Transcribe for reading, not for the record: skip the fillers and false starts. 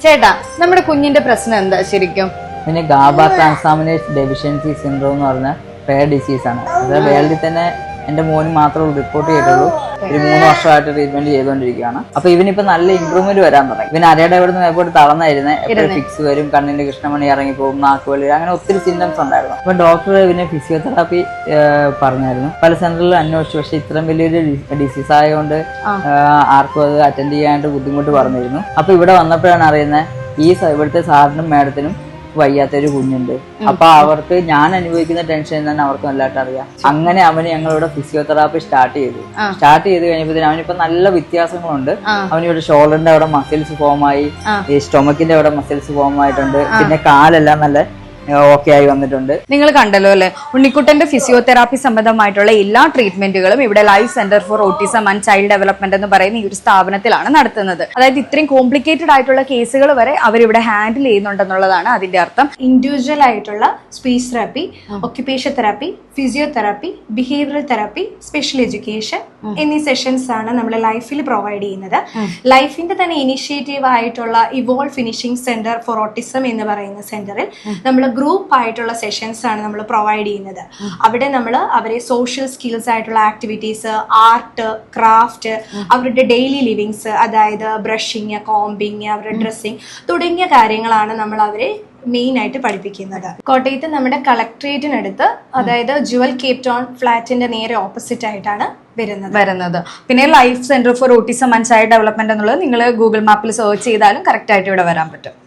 ചേട്ടാ, നമ്മുടെ കുഞ്ഞിന്റെ പ്രശ്നം എന്താ ശരിക്കും? പിന്നെ ഗാബ ട്രാൻസാമിനേസ് ഡെഫിഷ്യൻസി സിൻഡ്രോം എന്ന് പറഞ്ഞ റെയർ ഡിസീസ് ആണ്. അത് വേൾഡിൽ തന്നെ എന്റെ മോന് മാത്രമേ റിപ്പോർട്ട് ചെയ്തിട്ടുള്ളൂ. ഒരു 3 വർഷമായിട്ട് ട്രീറ്റ്മെന്റ് ചെയ്തുകൊണ്ടിരിക്കുകയാണ്. അപ്പൊ ഇവനിപ്പോ നല്ല ഇമ്പ്രൂവ്മെന്റ് വരാൻ തുടങ്ങി. ഇവൻ അരയുടെ ഇവിടെ നിന്ന് എപ്പോഴും തളർന്നായിരുന്നേ, എപ്പോഴും ഫിക്സ് വരും, കണ്ണിന്റെ കൃഷ്ണമണി ഇറങ്ങിപ്പോകും, നാക്ക് വെളി, അങ്ങനെ ഒത്തിരി സിംറ്റംസ് ഉണ്ടായിരുന്നു. അപ്പൊ ഡോക്ടർ ഇവനെ ഫിസിയോതെറാപ്പി പറഞ്ഞായിരുന്നു. പല സെന്ററിലും അന്വേഷിച്ചു, പക്ഷെ ഇത്രയും വലിയൊരു ഡിസീസ് ആയതുകൊണ്ട് ആർക്കും അത് അറ്റൻഡ് ചെയ്യാനായിട്ട് ബുദ്ധിമുട്ട് പറഞ്ഞിരുന്നു. അപ്പൊ ഇവിടെ വന്നപ്പോഴാണ് അറിയുന്നത് ഇവിടുത്തെ സാറിനും മാഡത്തിനും വയ്യാത്തൊരു കുഞ്ഞുണ്ട്. അപ്പൊ അവർക്ക് ഞാൻ അനുഭവിക്കുന്ന ടെൻഷൻ തന്നെ അവർക്ക് നല്ലതായിട്ട് അറിയാം. അങ്ങനെ അവന് ഞങ്ങളിവിടെ ഫിസിയോതെറാപ്പി സ്റ്റാർട്ട് ചെയ്ത് കഴിഞ്ഞപ്പോ അവനിപ്പോ നല്ല വ്യത്യാസങ്ങളുണ്ട്. അവനിവിടെ ഷോൾഡറിന്റെ അവിടെ മസിൽസ് ഫോം ആയി, ഈ സ്റ്റൊമക്കിന്റെ അവിടെ മസിൽസ് ഫോം ആയിട്ടുണ്ട്. പിന്നെ കാലെല്ലാം നല്ല ഓക്കെ ആയി വന്നിട്ടുണ്ട്. നിങ്ങൾ കണ്ടല്ലോ അല്ലെ, ഉണ്ണിക്കുട്ടന്റെ ഫിസിയോതെറാപ്പി സംബന്ധമായിട്ടുള്ള എല്ലാ ട്രീറ്റ്മെന്റുകളും ഇവിടെ life centre for autism and child development എന്ന് പറയുന്ന ഈ ഒരു സ്ഥാപനത്തിലാണ് നടത്തുന്നത്. അതായത് ഇത്രയും കോംപ്ലിക്കേറ്റഡ് ആയിട്ടുള്ള കേസുകൾ വരെ അവരിവിടെ ഹാൻഡിൽ ചെയ്യുന്നുണ്ടെന്നുള്ളതാണ് അതിന്റെ അർത്ഥം. ഇൻഡിവിജ്വൽ ആയിട്ടുള്ള speech therapy, occupation therapy, physiotherapy, behavioural therapy, special education എന്നീ സെഷൻസ് ആണ് നമ്മൾ ലൈഫിൽ പ്രൊവൈഡ് ചെയ്യുന്നത്. ലൈഫിന്റെ തന്നെ ഇനിഷ്യേറ്റീവ് ആയിട്ടുള്ള evolve finishing centre for autism എന്ന് പറയുന്ന സെന്ററിൽ നമ്മൾ ഗ്രൂപ്പ് ആയിട്ടുള്ള സെഷൻസ് ആണ് നമ്മൾ പ്രൊവൈഡ് ചെയ്യുന്നത്. അവിടെ നമ്മൾ അവരെ സോഷ്യൽ സ്കിൽസ് ആയിട്ടുള്ള ആക്ടിവിറ്റീസ്, ആർട്ട്, ക്രാഫ്റ്റ്, അവരുടെ ഡെയിലി ലിവിങ്സ്, അതായത് ബ്രഷിങ്, കോംബിങ്, അവരുടെ ഡ്രസ്സിങ് തുടങ്ങിയ കാര്യങ്ങളാണ് നമ്മൾ അവരെ മെയിൻ ആയിട്ട് പഠിപ്പിക്കുന്നത്. കോട്ടയത്ത് നമ്മുടെ കളക്ട്രേറ്റിനടുത്ത്, അതായത് ജുവൽ കേപ്പ് ടൗൺ ഫ്ലാറ്റിന്റെ നേരെ ഓപ്പോസിറ്റ് ആയിട്ടാണ് വരുന്നത്. പിന്നെ life centre for autism and child development എന്നുള്ളത് നിങ്ങൾ ഗൂഗിൾ മാപ്പിൽ സെർച്ച് ചെയ്താലും കറക്റ്റ് ആയിട്ട് ഇവിടെ വരാൻ പറ്റും.